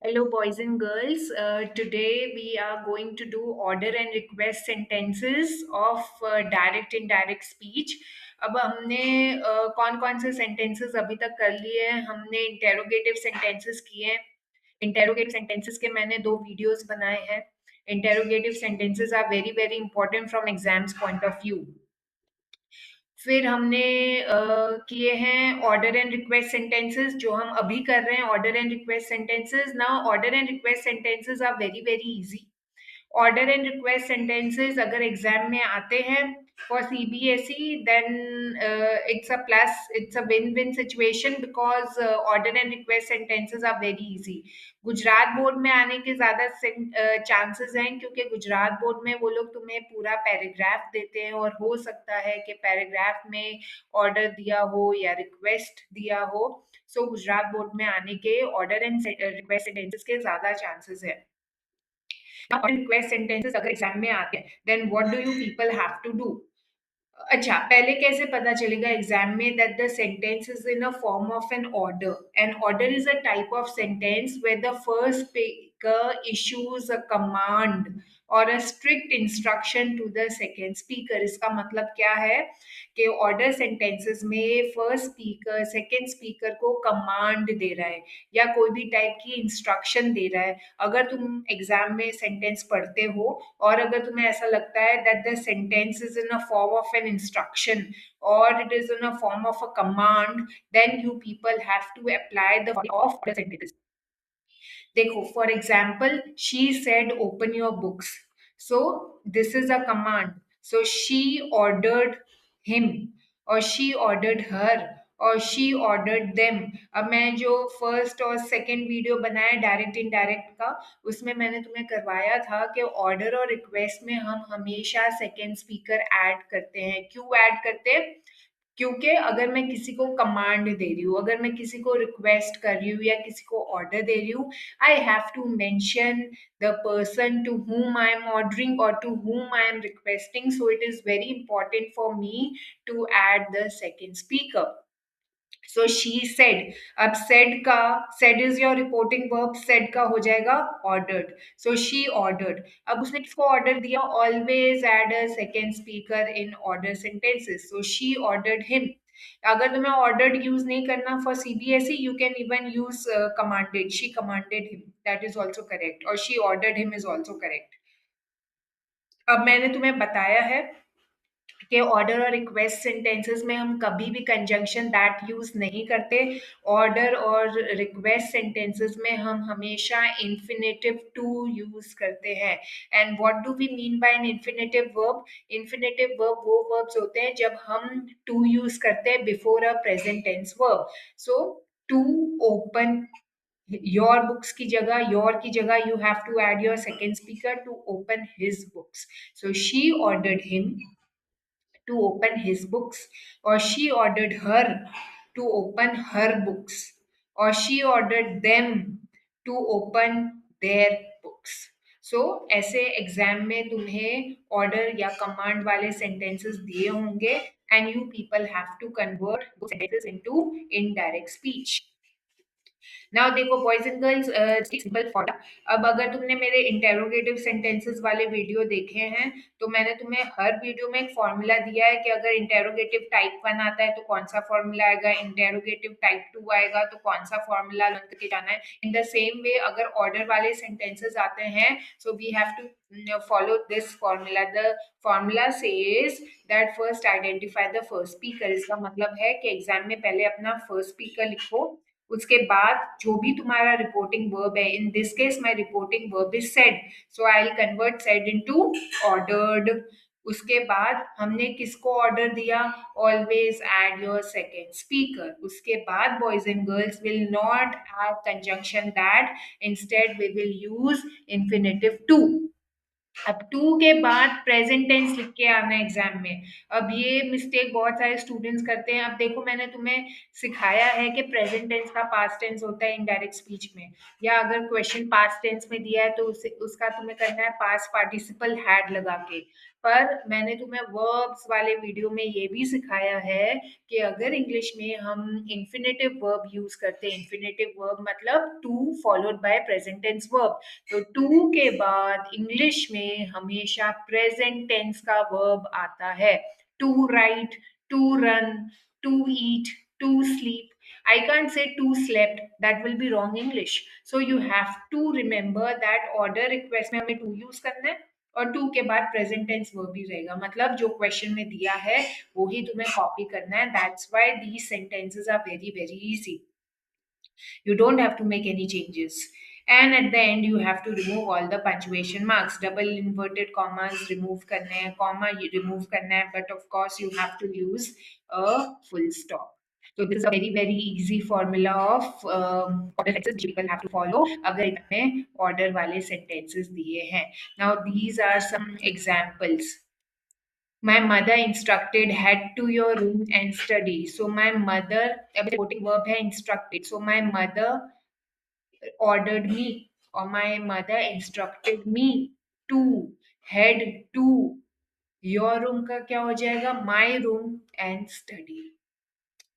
Hello, boys and girls. Today we are going to do order and request sentences of direct indirect speech. अब हमने कौन कौन से sentences अभी तक कर लिए हैं? हमने interrogative sentences किए हैं. Interrogative sentences के मैंने 2 videos बनाए हैं. Interrogative sentences are very very important from exams point of view. फिर हमने किए हैं ऑर्डर एंड रिक्वेस्ट सेंटेंसेस जो हम अभी कर रहे हैं order and request sentences now order and request sentences are very very easy order and request sentences अगर एग्जाम में आते हैं for CBSE then it's a win win situation because order and request sentences are very easy Gujarat board में आने के ज्यादा chances हैं क्योंकि गुजरात बोर्ड में वो लोग तुम्हें पूरा पैराग्राफ देते हैं और हो सकता है कि पैराग्राफ में ऑर्डर दिया हो या रिक्वेस्ट दिया हो सो गुजरात बोर्ड में आने के ऑर्डर एंड रिक्वेस्ट सेंटेंसेस के ज्यादा चांसेस है और रिक्वेस्ट सेंटेंसेस अगर एग्जाम में आते हैं then what do you people have to do अच्छा पहले कैसे पता चलेगा एग्जाम में that the sentence is in a form of an order is a type of sentence where the first speaker issues a command और a strict instruction to the second speaker इसका मतलब क्या है कि ऑर्डर सेंटेंसेस में first speaker second speaker को command दे रहा है या कोई भी टाइप की इंस्ट्रक्शन दे रहा है अगर तुम एग्जाम में सेंटेंस पढ़ते हो और अगर तुम्हें ऐसा लगता है that the sentence is in a form of an instruction or it is in a form of a command then you people have to apply the of the sentences देखो for example she said open your books so this is a command so she ordered him और she ordered हर और she ordered them अब मैं जो first और second video बनाया direct indirect का उसमें मैंने तुम्हें करवाया था कि ऑर्डर और रिक्वेस्ट में हम हमेशा सेकंड स्पीकर ऐड करते हैं क्यों ऐड करते हैं क्योंकि अगर मैं किसी को कमांड दे रही हूँ अगर मैं किसी को रिक्वेस्ट कर रही हूँ या किसी को ऑर्डर दे रही हूँ I have to mention the person to whom I am ordering or to whom I am requesting so it is very important for me to add the second speaker so she said अब said का said is your reporting verb said का हो जाएगा ordered so she ordered अब उसने किसको order दिया always add a second speaker in order sentences so she ordered him अगर तुम्हें ऑर्डर्ड यूज नहीं करना for CBSE you can even use commanded she commanded him that is also correct और she ordered him is also correct अब मैंने तुम्हें बताया है कि ऑर्डर और रिक्वेस्ट सेंटेंसेस में हम कभी भी कंजंक्शन दैट यूज नहीं करते ऑर्डर और रिक्वेस्ट सेंटेंसेस में हम हमेशा इन्फिनेटिव टू यूज करते हैं and what do we mean by an infinitive verb वो वर्ब्स होते हैं जब हम टू यूज करते हैं before a present tense verb so to open your books की जगह योर की जगह you have to add your second speaker to open his books so she ordered him to open his books, or she ordered her to open her books, or she ordered them to open their books. सो ऐसे exam में तुम्हें order या command वाले sentences दिए होंगे and you people have to convert दो sentences into indirect speech now देखो boys and girls simple formula अब अगर तुमने मेरे इंटेरोगेटिव सेंटेंसेस वाले वीडियो देखे हैं तो मैंने तुम्हें हर वीडियो में एक फॉर्मूला दिया है कि अगर इंटेरोगेटिव टाइप 1 आता है तो कौन सा फॉर्मूला आएगा इंटेरोगेटिव टाइप 2 आएगा तो कौन सा फॉर्मूला लर्न करके जाना है इन द सेम वे अगर ऑर्डर वाले सेंटेंसेस आते हैं so we have to follow this formula the formula says that first identify the first speaker इसका मतलब है कि एग्जाम में पहले अपना फर्स्ट स्पीकर लिखो उसके बाद जो भी तुम्हारा रिपोर्टिंग वर्ब है in this case my reporting verb is said so I will convert said into ordered उसके बाद हमने किसको ऑर्डर दिया always add your second speaker उसके बाद boys and girls will not have conjunction that instead we will use infinitive to अब to के बाद प्रेजेंट टेंस लिख के आना एग्जाम में अब ये मिस्टेक बहुत सारे स्टूडेंट्स करते हैं अब देखो मैंने तुम्हें सिखाया है कि प्रेजेंट टेंस का पास्ट टेंस होता है इनडायरेक्ट स्पीच में या अगर क्वेश्चन पास्ट टेंस में दिया है तो उसका तुम्हें करना है पास्ट पार्टिसिपल हैड लगा के पर मैंने तुम्हें वर्ब्स वाले वीडियो में ये भी सिखाया है कि अगर इंग्लिश में हम इंफिनिटिव वर्ब यूज करते हैं, इंफिनिटिव वर्ब मतलब to followed by present tense verb, तो टू के बाद इंग्लिश में हमेशा प्रेजेंट टेंस का वर्ब आता है। To write, to run, to eat, to sleep. I can't say two slept, that will be wrong English. So you have to remember that order request में हमें to use करना है और to के बाद प्रेजेंट टेंस वर्ब भी रहेगा, मतलब जो क्वेश्चन में दिया है वो ही तुम्हें कॉपी करना है। That's why these sentences are very very easy. You don't have to make any changes. And at the end, you have to remove all the punctuation marks. Double inverted commas remove करने हैं, comma ये remove करना है, but of course you have to use a full stop. So this is a very very easy formula of order sentences which people have to follow अगर इनमें order वाले sentences दिए हैं. Now these are some examples. My mother instructed, head to your room and study. So my mother, अब supporting verb है instructed. So my mother ordered me or my mother instructed me to head to your room का क्या हो जाएगा? My room and study.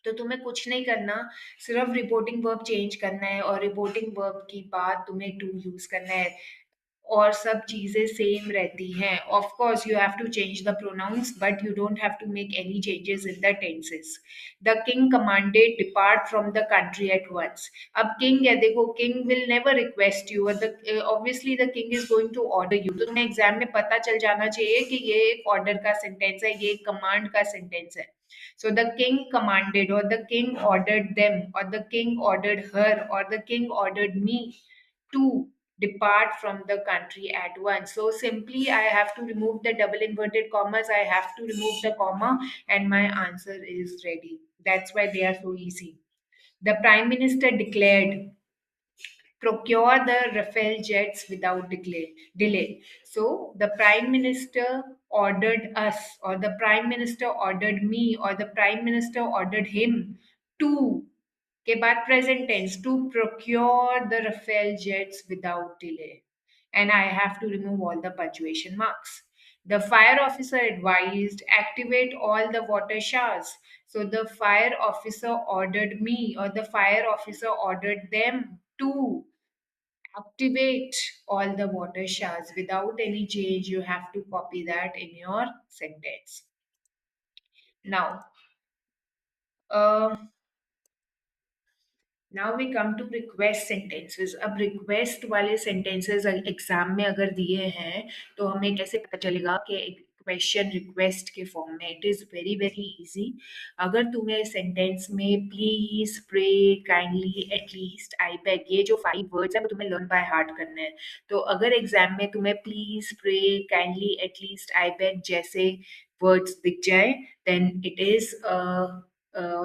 तो तुम्हें कुछ नहीं करना, सिर्फ रिपोर्टिंग वर्ब चेंज करना है और रिपोर्टिंग वर्ब की बाद तुम्हें टू यूज करना है और सब चीजें सेम रहती हैं। Of course you have to change the pronouns but you don't have to make any changes in the tenses. The king commanded depart from the country at once. अब king है, देखो king will never request you, obviously the king is going to order you, तो तुम्हें exam में पता चल जाना चाहिए कि ये एक ऑर्डर का सेंटेंस है, ये एक कमांड का सेंटेंस है। So the king commanded, or the king ordered them, or the king ordered her, or the king ordered me to depart from the country at once. So simply I have to remove the double inverted commas, I have to remove the comma, and my answer is ready. That's why they are so easy. The prime minister declared, procure the Rafale jets without delay. So the prime minister ordered us, or the prime minister ordered me, or the prime minister ordered him to के बाद present tense, to procure the Rafale jets without delay. And I have to remove all the punctuation marks. The fire officer advised, activate all the water showers. So the fire officer ordered me, or the fire officer ordered them to activate all the water showers. Without any change, you have to copy that in your sentence. Now, uh, now we come to request sentences. अब request वाले sentences exam में अगर दिए हैं तो हमें कैसे पता चलेगा कि क्वेश्चन रिक्वेस्ट के फॉर्म में? It is very very easy. अगर तुम्हें सेंटेंस में please, pray, kindly, at least, I beg, ये जो 5 वर्ड्स हैं वो तुम्हें लर्न बाय हार्ट करने हैं। तो अगर एग्जाम में तुम्हें please, pray, kindly, at least, I beg जैसे वर्ड्स दिख जाए, then it is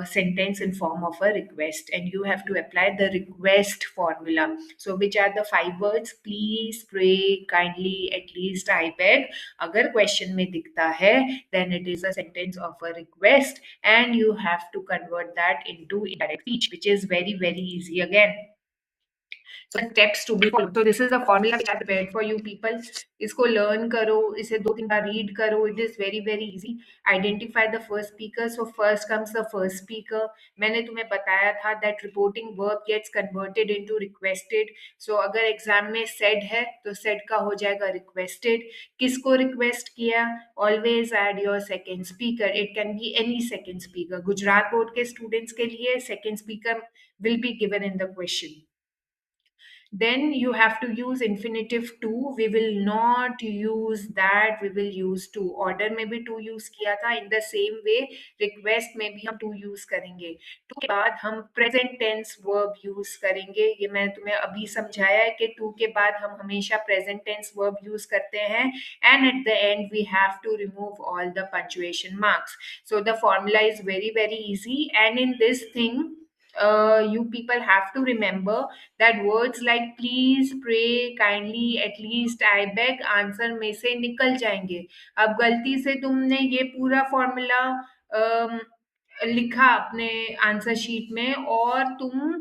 sentence in form of a request, and you have to apply the request formula. So which are the 5 words? Please, pray, kindly, at least, I beg. Agar question में दिखता है, then it is a sentence of a request, and you have to convert that into indirect speech, which is very very easy again. So steps to be followed. So this is the formula which I prepared for you people. इसको learn करो, इसे 2-3 बार read करो. It is very very easy. Identify the first speaker. So first comes the first speaker. मैंने तुम्हें बताया था that reporting verb gets converted into requested. So अगर exam में said है तो said का हो जाएगा requested. किसको request किया? Always add your second speaker. It can be any second speaker. Gujarat board के students के लिए second speaker will be given in the question. Then you have to use infinitive to. We will not use that, we will use to. Order में भी to use किया था, in the same way request में भी हम to use करेंगे। to के बाद हम present tense verb use करेंगे। ये मैंने तुम्हें अभी समझाया है कि to के बाद हम हमेशा present tense verb use करते हैं, and at the end we have to remove all the punctuation marks. So the formula is very very easy, and in this thing you people have to remember that words like please, pray, kindly, at least, I beg answer में से निकल जाएंगे। अब गलती से तुमने ये पूरा फॉर्मूला लिखा अपने आंसर शीट में और तुम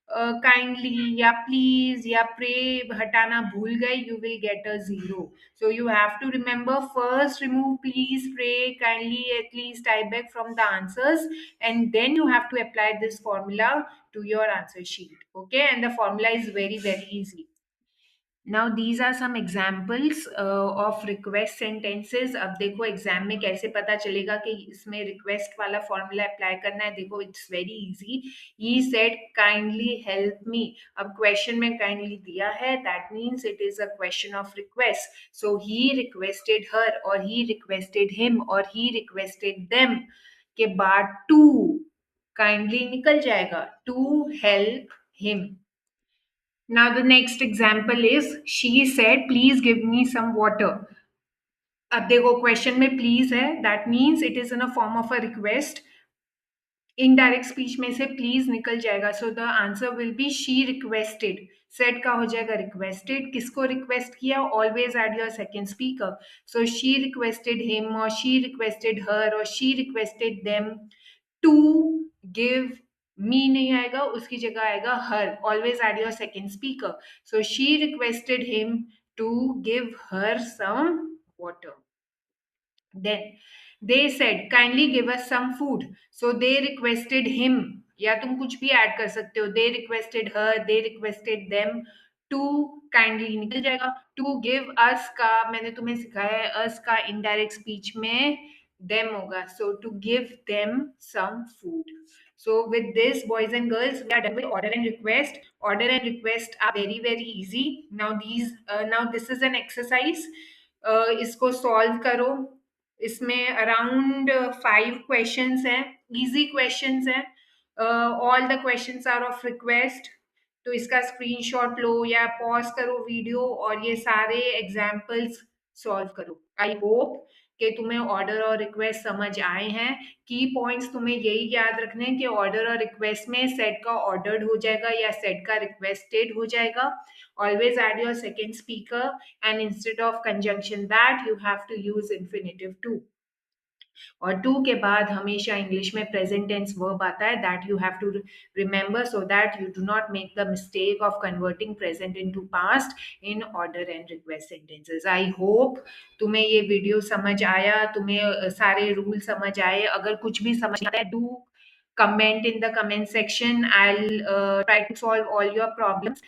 काइंडली या प्लीज या प्रे हटाना भूल गए, you will get a zero. So you have to remember, first remove please, pray, kindly, at least, type back from the answers, and then you have to apply this formula to your answer sheet. Okay, and the formula is very very easy. Now these are some examples of request sentences. अब देखो exam में कैसे पता चलेगा कि इसमें request वाला formula apply करना है. देखो it's very easy. He said kindly help me. अब क्वेश्चन में काइंडली दिया है, that means it is a question of request. So he requested her, और ही रिक्वेस्टेड हिम, और ही रिक्वेस्टेड देम के बाद टू काइंडली निकल जाएगा, to help him. Now the next example is she said, please give me some water. अब देखो question में please है, that means it is in a form of a request. Indirect speech में से please निकल जाएगा. So the answer will be she requested. Said का हो जाएगा रिक्वेस्टेड. किसको रिक्वेस्ट किया? Always add your second speaker. So she requested him, और शी रिक्वेस्टेड हर, और she requested them to give. Me नहीं आएगा, उसकी जगह आएगा her. Always add your second speaker. So she requested him to give her some water. Then they said, kindly give us some food. So they requested him. या तुम कुछ भी add कर सकते हो. They requested her, they requested them to kindly निकल जाएगा. To give us का मैंने तुम्हें सिखाया है, us का indirect speech में them होगा. So to give them some food. So with this, boys and girls, we are done with order and request. Order and request are very very easy. Now this is an exercise. इसको solve करो. इसमें around 5 questions हैं, easy questions हैं. All the questions are of request. तो इसका screenshot लो या pause करो video और ये सारे एग्जाम्पल्स सॉल्व करो. आई होप कि तुम्हें ऑर्डर और रिक्वेस्ट समझ आए हैं. की पॉइंट्स तुम्हें यही याद रखने हैं कि ऑर्डर और रिक्वेस्ट में सेट का ऑर्डर्ड हो जाएगा या सेट का रिक्वेस्टेड हो जाएगा. Always add your second speaker, and instead of conjunction that you have to use infinitive to. और टू के बाद हमेशा इंग्लिश में प्रेजेंट टेंस वर्ब आता है. That you have to remember so that you do not make the mistake of converting present into past in order and request sentences. I hope तुम्हें ये video समझ आया, तुम्हें सारे रूल समझ आए. अगर कुछ भी समझ आता है, do comment in the comment section. I'll try to solve all your problems.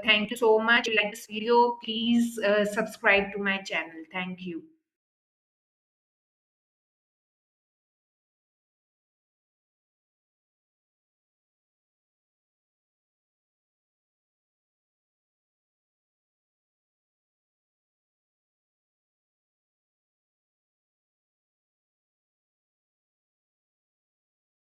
Thank you so much. If you like this video, please subscribe to my channel. Thank you.